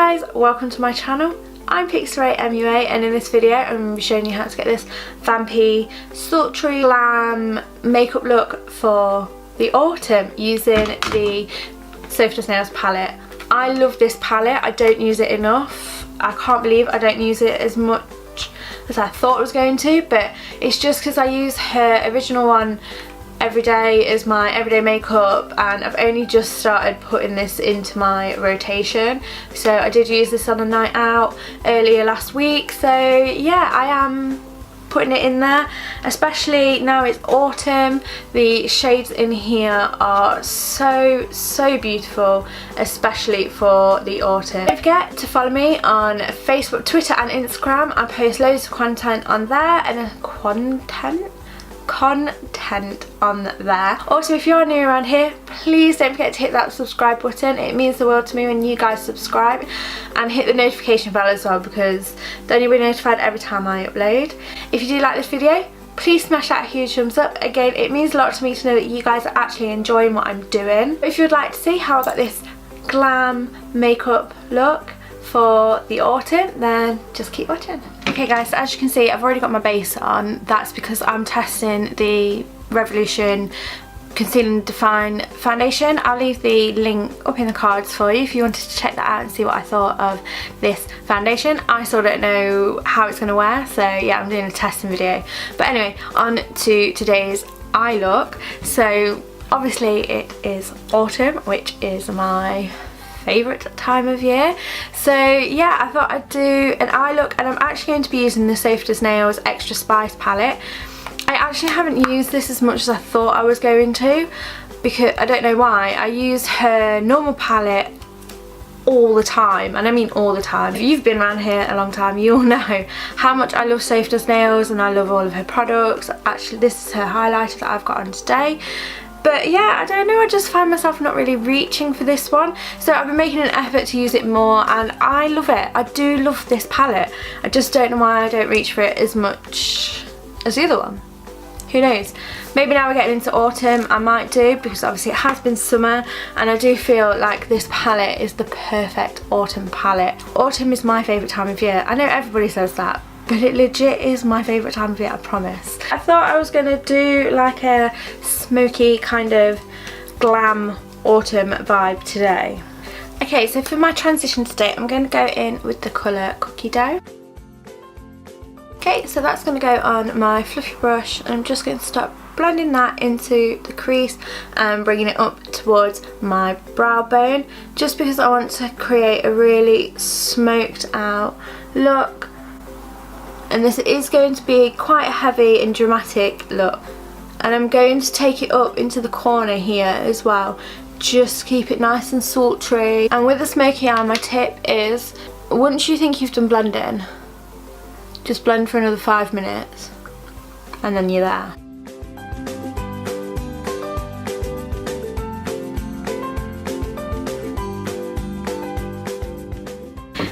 guys, welcome to my channel. I'm pixieraimua and in this video I'm going to be showing you how to get this vampy, sultry, glam makeup look for the autumn using the Sophdoesnails palette. I love this palette, I don't use it enough. I can't believe I don't use it as much as I thought I was going to, but it's just because I use her original one every day as my everyday makeup, and I've only just started putting this into my rotation. So I did use this on a night out earlier last week, so yeah, I am putting it in there, especially now it's autumn. The shades in here are so beautiful, especially for the autumn. Don't forget to follow me on Facebook, Twitter and Instagram. I post loads of content on there and content on there. Also, if you're new around here, please don't forget to hit that subscribe button. It means the world to me when you guys subscribe, and hit the notification bell as well, because then you'll be notified every time I upload. If you do like this video, please smash that huge thumbs up. Again, it means a lot to me to know that you guys are actually enjoying what I'm doing. If you'd like to see how I got this glam makeup look for the autumn, then just keep watching. Okay guys, so as you can see, I've already got my base on. That's because I'm testing the Revolution Conceal and Define foundation. I'll leave the link up in the cards for you if you wanted to check that out and see what I thought of this foundation. I still don't know how it's going to wear, so yeah, I'm doing a testing video. But anyway, on to today's eye look. So obviously it is autumn, which is my favourite time of year, so yeah, I thought I'd do an eye look, and I'm actually going to be using the Sophdoesnails Extra Spice palette. I actually haven't used this as much as I thought I was going to, because I don't know why. I use her normal palette all the time, and I mean all the time. If you've been around here a long time, you'll know how much I love Sophdoesnails and I love all of her products. Actually, this is her highlighter that I've got on today. But yeah, I don't know, I just find myself not really reaching for this one. So I've been making an effort to use it more, and I love it. I do love this palette. I just don't know why I don't reach for it as much as the other one. Who knows? Maybe now we're getting into autumn, I might do, because obviously it has been summer, and I do feel like this palette is the perfect autumn palette. Autumn is my favourite time of year. I know everybody says that, but it legit is my favourite time of year, I promise. I thought I was going to do like a smoky kind of glam autumn vibe today. Okay, so for my transition today, I'm going to go in with the colour Cookie Dough. Okay, so that's going to go on my fluffy brush, and I'm just going to start blending that into the crease and bringing it up towards my brow bone, just because I want to create a really smoked out look. And this is going to be quite a heavy and dramatic look, and I'm going to take it up into the corner here as well, just keep it nice and sultry. And with the smoky eye, my tip is, once you think you've done blending, just blend for another 5 minutes and then you're there.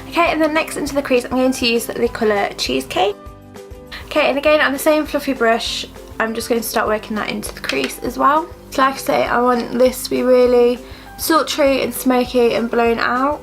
Okay, and then next into the crease, I'm going to use the colour Cheesecake. Okay, and again on the same fluffy brush, I'm just going to start working that into the crease as well. So like I say, I want this to be really sultry and smoky and blown out.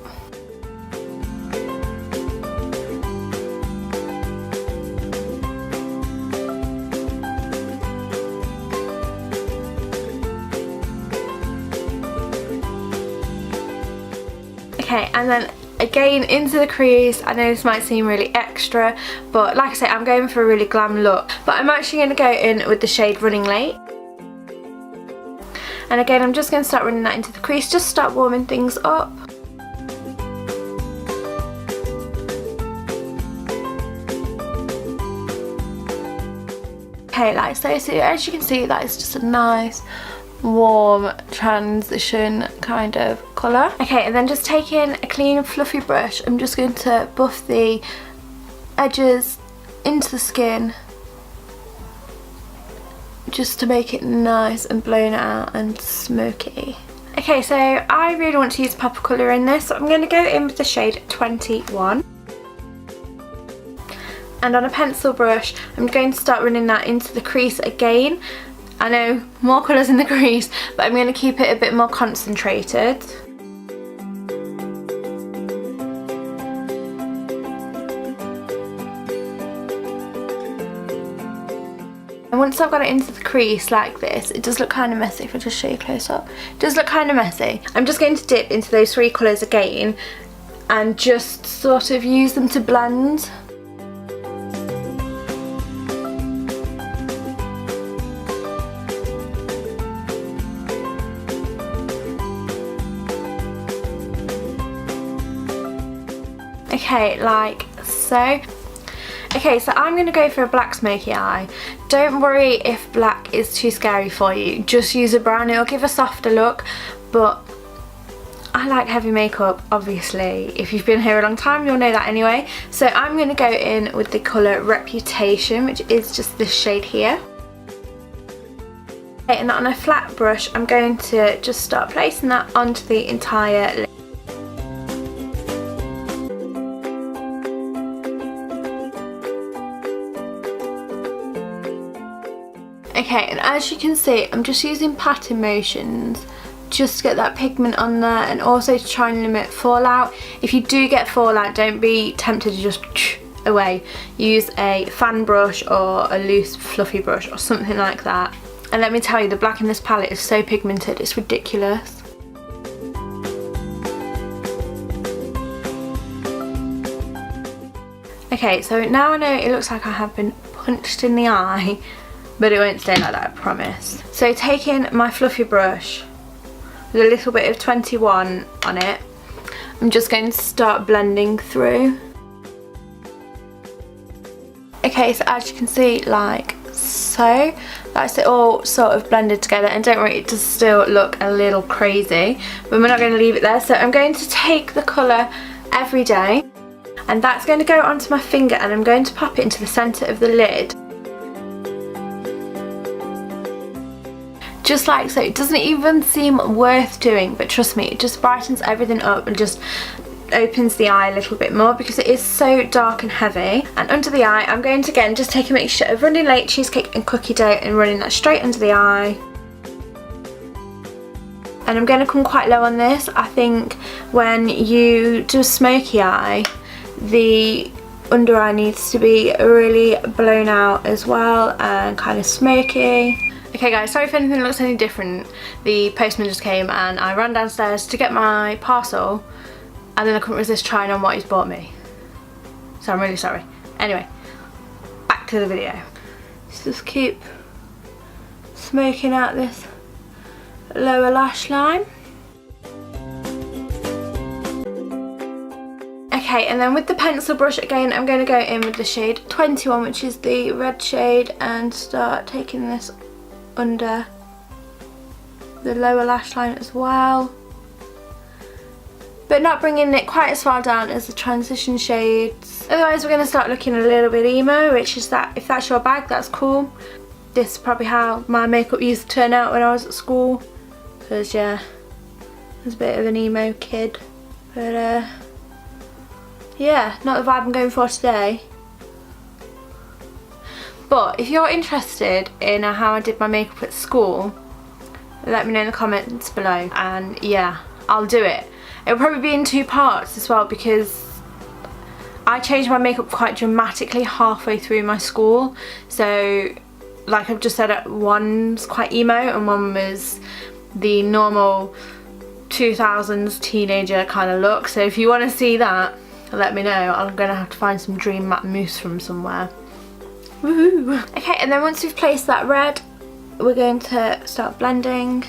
Okay, and then again into the crease. I know this might seem really extra, but like I say, I'm going for a really glam look. But I'm actually going to go in with the shade Running Late. And again, I'm just going to start running that into the crease, just start warming things up. Okay, like so as you can see, that is just a nice warm transition kind of colour. Okay, and then just taking a clean fluffy brush, I'm just going to buff the edges into the skin, just to make it nice and blown out and smoky. Okay, so I really want to use pop colour in this, so I'm going to go in with the shade 21. And on a pencil brush, I'm going to start running that into the crease again. I know, more colours in the crease, but I'm going to keep it a bit more concentrated. once I've got it into the crease like this, it does look kind of messy. If I just show you close up, it does look kind of messy. I'm just going to dip into those 3 colours again and just sort of use them to blend. Okay, like so. Okay, so I'm going to go for a black smoky eye. Don't worry if black is too scary for you. Just use a brown. It'll give a softer look, but I like heavy makeup, obviously. If you've been here a long time, you'll know that anyway. So I'm going to go in with the colour Reputation, which is just this shade here. Okay, and on a flat brush, I'm going to just start placing that onto the entire lid. Okay, and as you can see, I'm just using patting motions just to get that pigment on there, and also to try and limit fallout. If you do get fallout, don't be tempted to just away. Use a fan brush or a loose fluffy brush or something like that. And let me tell you, the black in this palette is so pigmented, it's ridiculous. Okay, so now I know it looks like I have been punched in the eye, but it won't stay like that, I promise. So taking my fluffy brush with a little bit of 21 on it, I'm just going to start blending through. Okay, so as you can see, like so, that's it all sort of blended together, and don't worry, it does still look a little crazy, but we're not going to leave it there. So I'm going to take the colour Everyday, and that's going to go onto my finger, and I'm going to pop it into the centre of the lid. Just like so. It doesn't even seem worth doing, but trust me, it just brightens everything up and just opens the eye a little bit more because it is so dark and heavy. And under the eye, I'm going to again just take a mixture of Running Late cheesecake and cookie dough and running that straight under the eye. And I'm going to come quite low on this. I think when you do a smoky eye, the under eye needs to be really blown out as well and kind of smoky. Okay guys, sorry if anything looks any different. The postman just came and I ran downstairs to get my parcel, and then I couldn't resist trying on what he's bought me. So I'm really sorry. Anyway, back to the video. Let's just keep smoking out this lower lash line. Okay, and then with the pencil brush again, I'm going to go in with the shade 21, which is the red shade, and start taking this under the lower lash line as well, but not bringing it quite as far down as the transition shades. Otherwise we're going to start looking a little bit emo, which is that if that's your bag, that's cool. This is probably how my makeup used to turn out when I was at school, because yeah, I was a bit of an emo kid, but yeah, not the vibe I'm going for today. But if you're interested in how I did my makeup at school, let me know in the comments below, and yeah, I'll do it. It'll probably be in 2 parts as well, because I changed my makeup quite dramatically halfway through my school. So like I've just said, one's quite emo and one was the normal 2000s teenager kind of look. So if you want to see that, let me know. I'm going to have to find some Dream Matte Mousse from somewhere. Woohoo! Okay, and then once we've placed that red, we're going to start blending.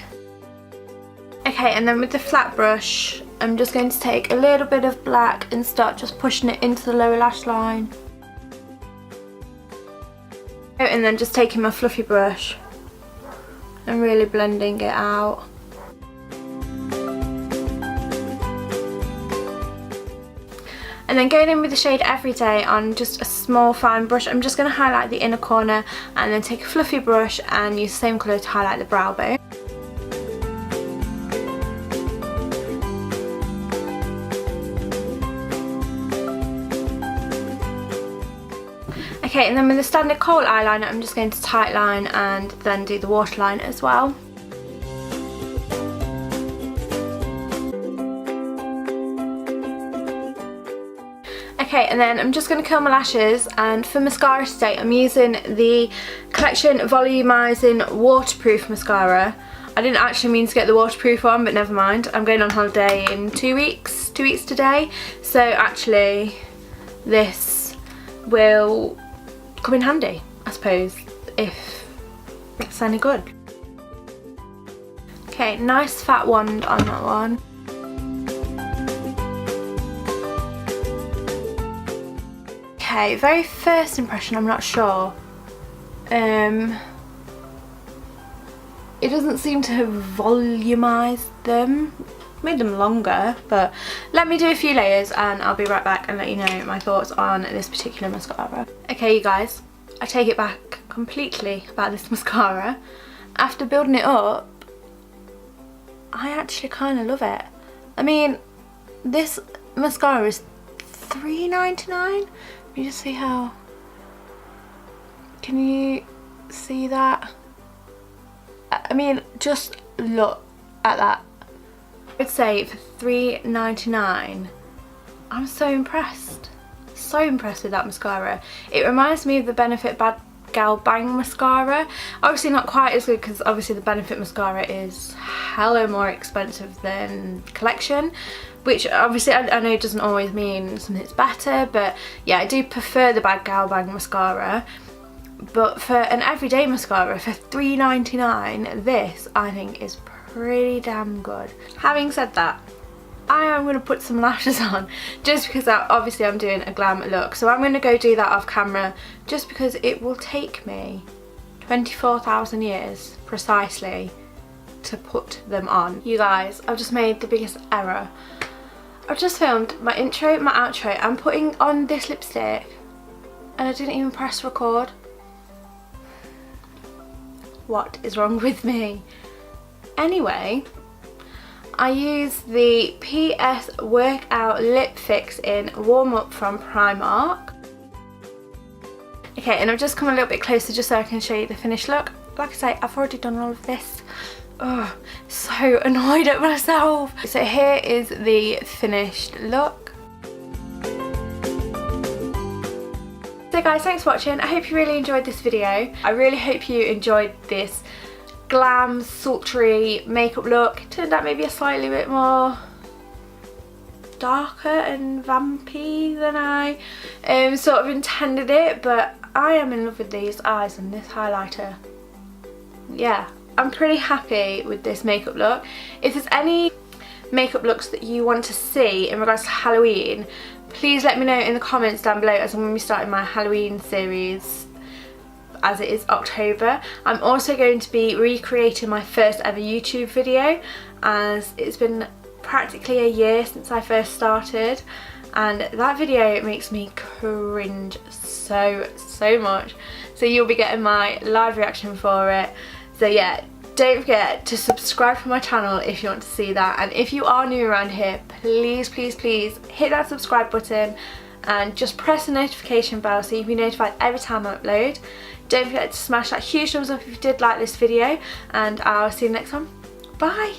Okay, and then with the flat brush, I'm just going to take a little bit of black and start just pushing it into the lower lash line. And then just taking my fluffy brush and really blending it out. And then going in with the shade Everyday on just a small fine brush, I'm just going to highlight the inner corner, and then take a fluffy brush and use the same colour to highlight the brow bone. Okay, and then with the standard kohl eyeliner, I'm just going to tight line and then do the waterline as well. Okay, and then I'm just going to curl my lashes, and for mascara today I'm using the Collection Volumizing Waterproof Mascara. I didn't actually mean to get the waterproof one, but never mind. I'm going on holiday in 2 weeks, 2 weeks today. So actually this will come in handy, I suppose, if it's any good. Okay, nice fat wand on that one. Okay, very first impression, I'm not sure. It doesn't seem to have volumized them. Made them longer, but let me do a few layers and I'll be right back and let you know my thoughts on this particular mascara. Okay, you guys, I take it back completely about this mascara. After building it up, I actually kind of love it. I mean, this mascara is $3.99. Let me just see how. Can you see that? I mean, just look at that. I would say for $3.99, I'm so impressed. So impressed with that mascara. It reminds me of the Benefit Bad Gal Bang mascara. Obviously not quite as good because obviously the Benefit mascara is hella more expensive than Collection, which obviously I know doesn't always mean something's better, but yeah, I do prefer the Bad Gal Bang mascara. But for an everyday mascara for $3.99, this I think is pretty damn good. Having said that, I am going to put some lashes on just because obviously I'm doing a glam look. So I'm going to go do that off camera just because it will take me 24,000 years precisely to put them on. You guys, I've just made the biggest error. I've just filmed my intro, my outro. I'm putting on this lipstick and I didn't even press record. What is wrong with me? Anyway, I use the PS Workout Lip Fix in Warm Up from Primark. Okay, and I've just come a little bit closer just so I can show you the finished look. Like I say, I've already done all of this. Oh, so annoyed at myself. So here is the finished look. So guys, thanks for watching. I hope you really enjoyed this video. I really hope you enjoyed this glam, sultry makeup look. It turned out maybe a slightly bit more darker and vampy than I sort of intended it, but I am in love with these eyes and this highlighter. Yeah, I'm pretty happy with this makeup look. If there's any makeup looks that you want to see in regards to Halloween, please let me know in the comments down below, as I'm going to be starting my Halloween series as it is October. I'm also going to be recreating my first ever YouTube video, as it's been practically a year since I first started, and that video makes me cringe so much. So you'll be getting my live reaction for it. So yeah, don't forget to subscribe to my channel if you want to see that, and if you are new around here, please hit that subscribe button and just press the notification bell so you'll be notified every time I upload. Don't forget to smash that huge thumbs up if you did like this video, and I'll see you next time. Bye!